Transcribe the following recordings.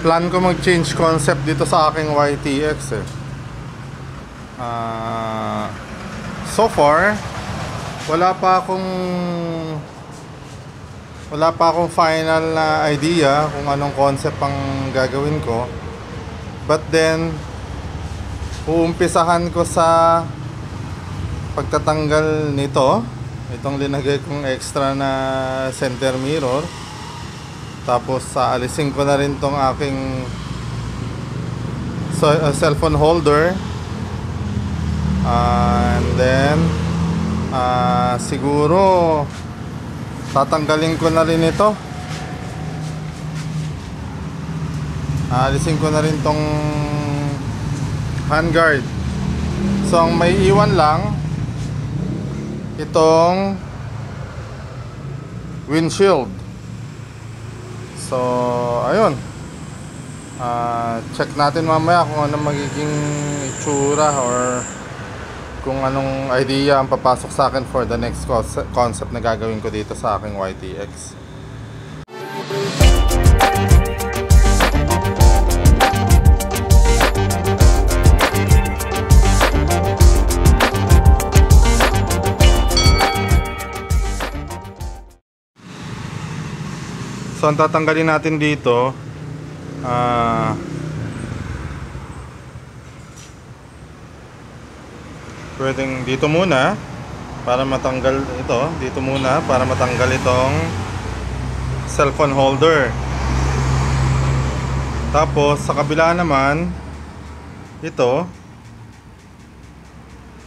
Plan ko mag-change concept dito sa aking YTX eh. So far, wala pa akong final na idea kung anong concept ang gagawin ko. But then, uumpisahan ko sa pagtatanggal nito. Itong linagay kong extra na center mirror. Tapos alisin ko na rin tong aking cellphone holder. And then siguro tatanggalin ko na rin ito. Alisin ko na rin tong handguard. So ang may iwan lang itong windshield. So ayun, check natin mamaya kung ano magiging itsura or kung anong idea ang papasok sa akin for the next concept na gagawin ko dito sa aking YTX. So ang tatanggalin natin dito, pwedeng dito muna para matanggal ito, dito muna para matanggal itong cellphone holder. Tapos sa kabila naman, ito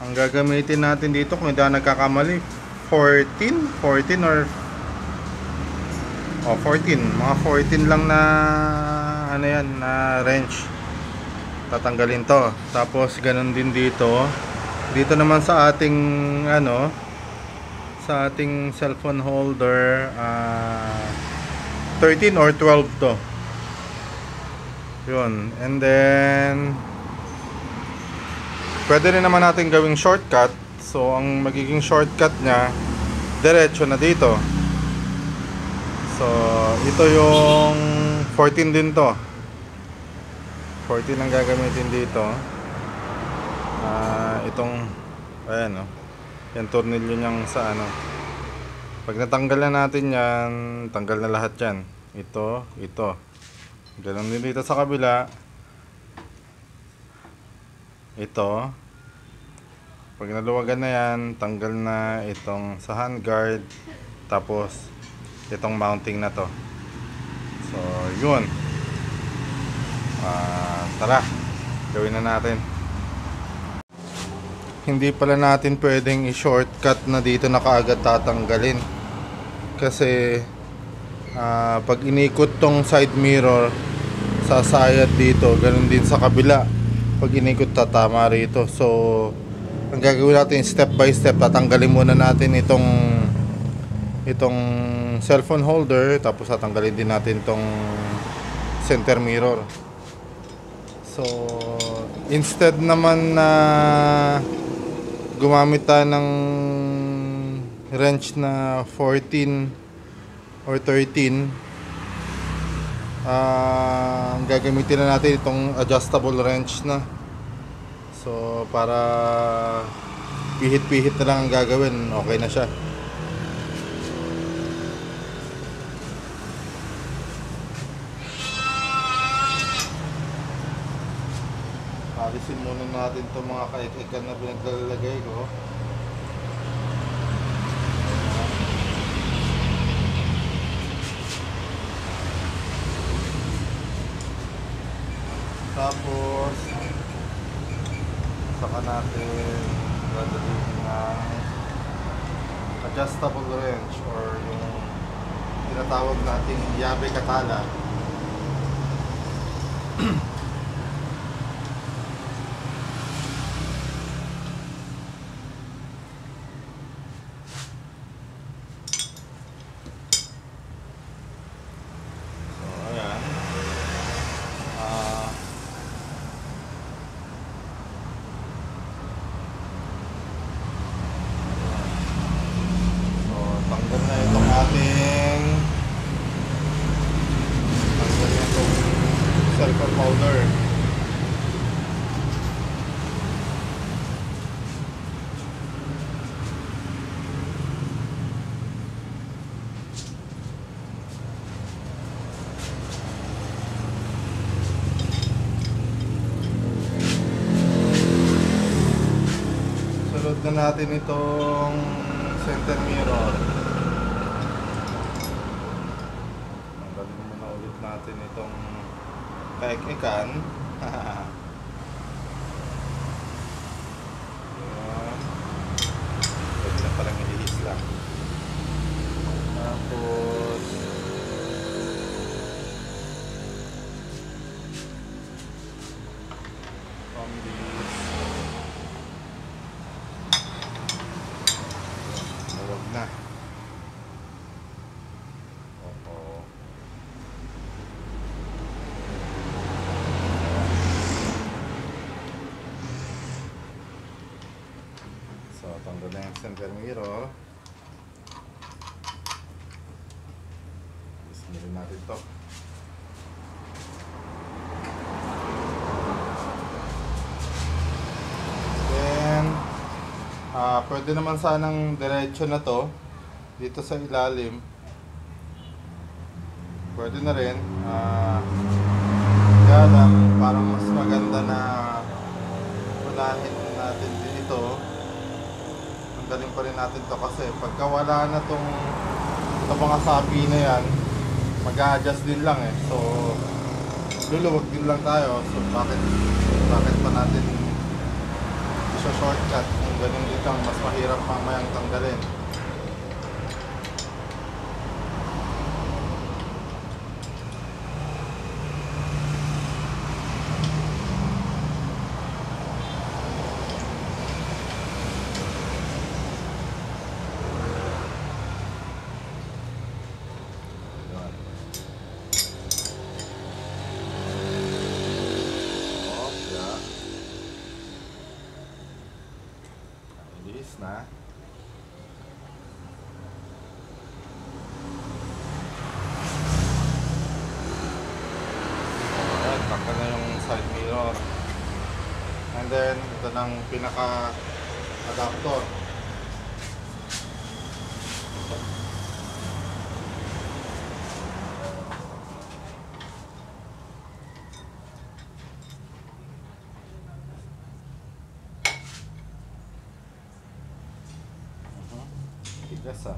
ang gagamitin natin dito, kung hindi ako nagkakamali, 14 or 14, mga 14 lang na ano yan, na wrench. Tatanggalin to. Tapos ganun din dito. Dito naman sa ating sa ating cellphone holder, 13 or 12 to. Yun. And then pwede rin naman natin gawing shortcut. So ang magiging shortcut nya, diretso na dito. So, ito yung 14 din to. 14 ang gagamitin dito. Itong, ayan o. Yung tornilyo niyang sa ano. Pag natanggal na natin yan, tanggal na lahat yan. Ito. Ganun din dito sa kabila. Ito. Pag naluwagan na yan, tanggal na itong sa handguard. Tapos, itong mounting na to. So yun, tara, gawin na natin. Hindi pala natin pwedeng i-shortcut na dito na kaagad tatanggalin, kasi pag inikot tong side mirror, sasayad dito. Ganun din sa kabila, pag inikot tatama rito. So ang gagawin natin step by step, tatanggalin muna natin itong cellphone holder, tapos tatanggalin din natin itong center mirror. So instead naman na gumamit tayo ng wrench na 14 or 13, gagamitin na natin itong adjustable wrench na. So para pihit-pihit na lang ang gagawin, okay na siya. Alisin muna natin itong mga kaikikan na pinaglalagay ko. Tapos saka natin dadalhin ng adjustable wrench or yung tinatawag nating yabe katala. silicone powder. Sunod na natin itong center mirror. Tanggalin muna ulit natin itong kaik-ikan. Pwede na palang ilihis lang. Tapos from this, huwag na. Oo. So, tanggal na yung center mirror. Ismilin natin to. Then, pwede naman sanang diretso na to dito sa ilalim. Pwede na rin. Kaya lang, parang mas maganda na unahin natin dito. Tanggalin pa rin natin to kasi pagka wala na tong mga sabi na yan, mag-a-adjust din lang eh. So, luluwag din lang tayo. So, bakit pa natin shortcut kung ganun dito, mas mahirap mamayang tanggalin. Na ayan, baka na yung side mirror, and then ito ng pinaka adapter. Tigas ah.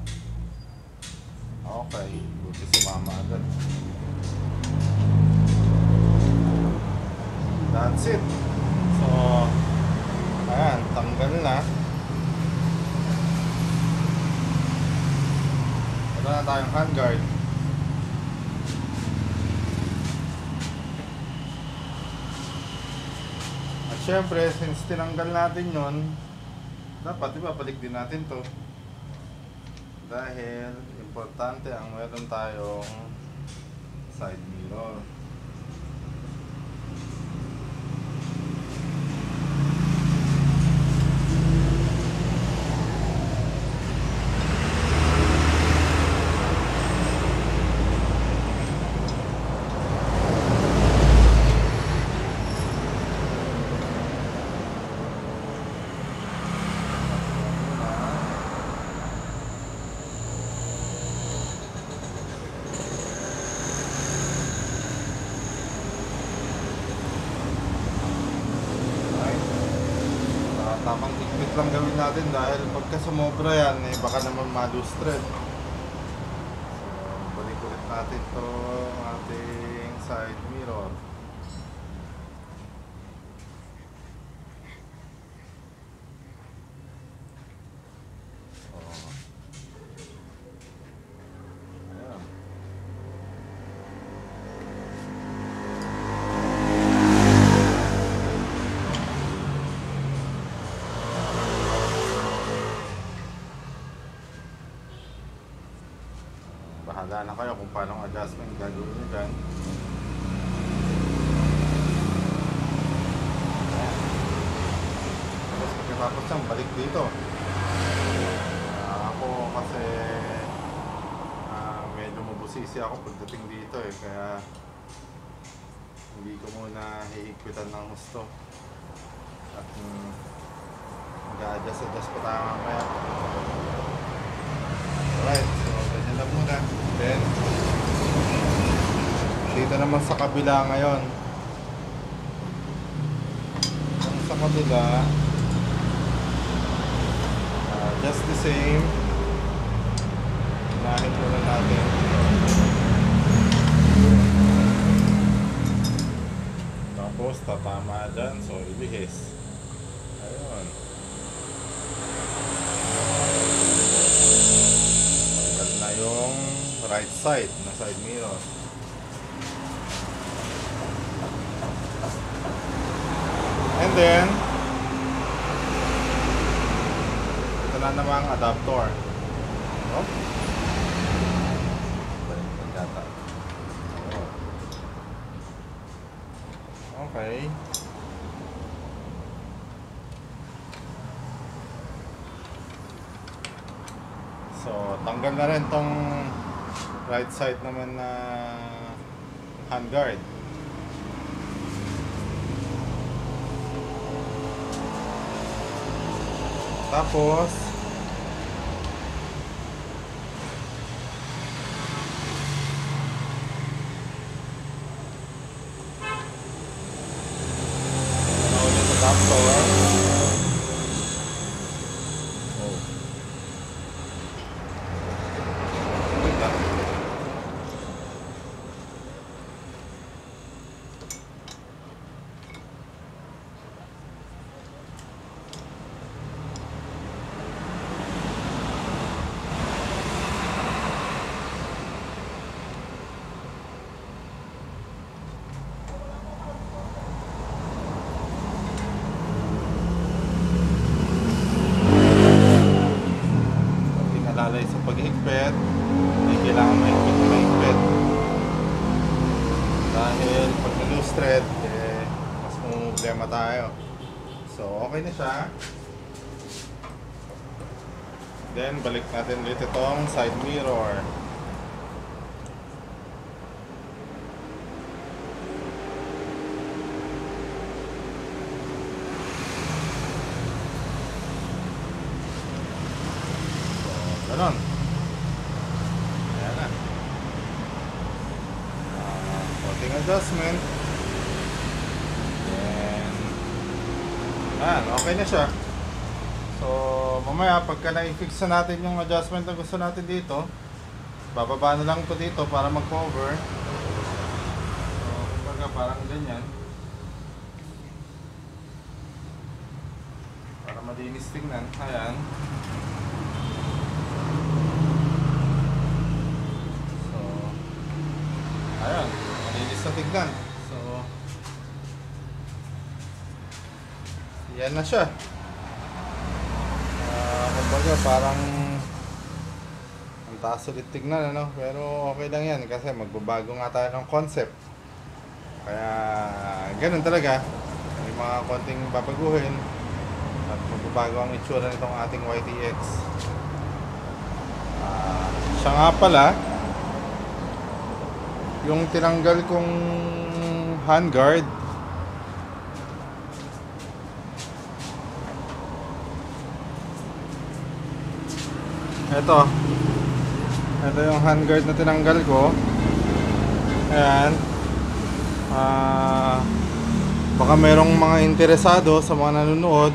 Okay, buti sumama agad. That's it. So, ayan, tanggal na. Wala na tayong handguard. At syempre, since tinanggal natin yon, dapat ibabalik din natin to. Dahil importante ang meron tayong side mirror. Tamang higpit lang gawin natin dahil pagka sumobra yan, eh, baka naman ma-lose thread. So, balik ulit natin to ating side mirror. Bahala na kayo kung paano ang adjustment gagawin nyo dyan. Tapos pagkatapos yan, balik dito. Ako kasi medyo mabusisi ako pagdating dito eh. Kaya hindi ko muna hihigpitan ng gusto. At mag-adjust pa tayo mamaya. Alright, so ganyan lang muna. Then dito naman sa kabila ngayon. Sa kabila, just the same. Unahin muna natin. Tapos tatama dyan, so ibihis. Ayun. Tanggal na yung right side na side mirror. And then ito na namang adapter. Oh. Okay. So, tanggal na rin tong right side naman na handguard. Tapos adapter. Oh. Lalay sa paghigpit, hindi kailangan mahigpit. Dahil pag na-loose thread, mas problema tayo. So, okay na siya. Then, balik natin ulit itong side mirror. Ganon. Ayan na. Konting adjustment. Then, okay na siya. So, mamaya pagka na-fix na natin yung adjustment na gusto natin dito, bababa na lang ito dito para mag-cover. So, kumbaga parang ganyan. Para malinis tingnan. Ayan. Ayan, malinis na tignan. So, yan na siya. Kumbaga parang ang taas ulit tignan, ano? Pero okay lang yan kasi magbabago nga tayo ng concept. Kaya ganun talaga. May mga konting babaguhin at magbabago ang itsura nitong ating YTX. Siya nga pala, yung tinanggal kong handguard, ito yung handguard na tinanggal ko. Ayan. Baka merong mga interesado sa mga nanonood,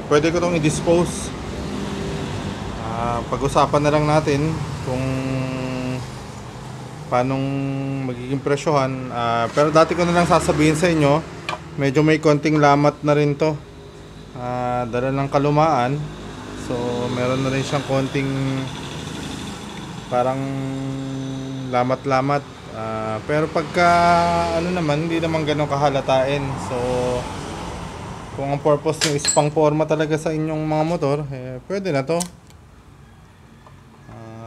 pwede ko itong i-dispose. Pag-usapan na lang natin kung paanong magiging presyohan. Pero dati ko na lang sasabihin sa inyo, medyo may konting lamat na rin to. Dala ng kalumaan. So meron na rin siyang konting parang lamat-lamat. Pero pagka ano naman, hindi naman ganun kahalatain. So kung ang purpose nyo is pang forma talaga sa inyong mga motor, pwede na to.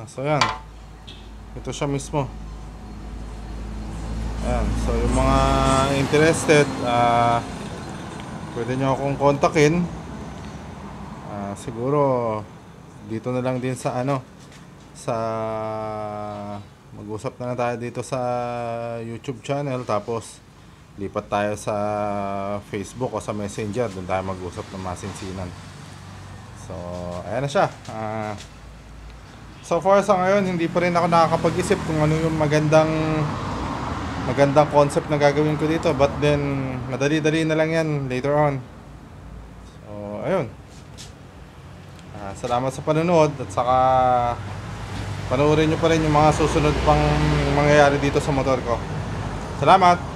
So yan, ito siya mismo. Ayan, so yung mga interested, pwede nyo akong kontakin. Siguro dito na lang din sa sa Mag-usap na tayo dito sa YouTube channel, tapos lipat tayo sa Facebook o sa Messenger, doon tayo mag-usap ng masinsinan. So ayan na siya. So far sa ngayon, hindi pa rin ako nakakapag-isip kung ano yung magandang concept na gagawin ko dito. But then, madali-dali na lang yan later on. So, ayun. Salamat sa panonood. At saka, panoorin nyo pa rin yung mga susunod pang mangyayari dito sa motor ko. Salamat!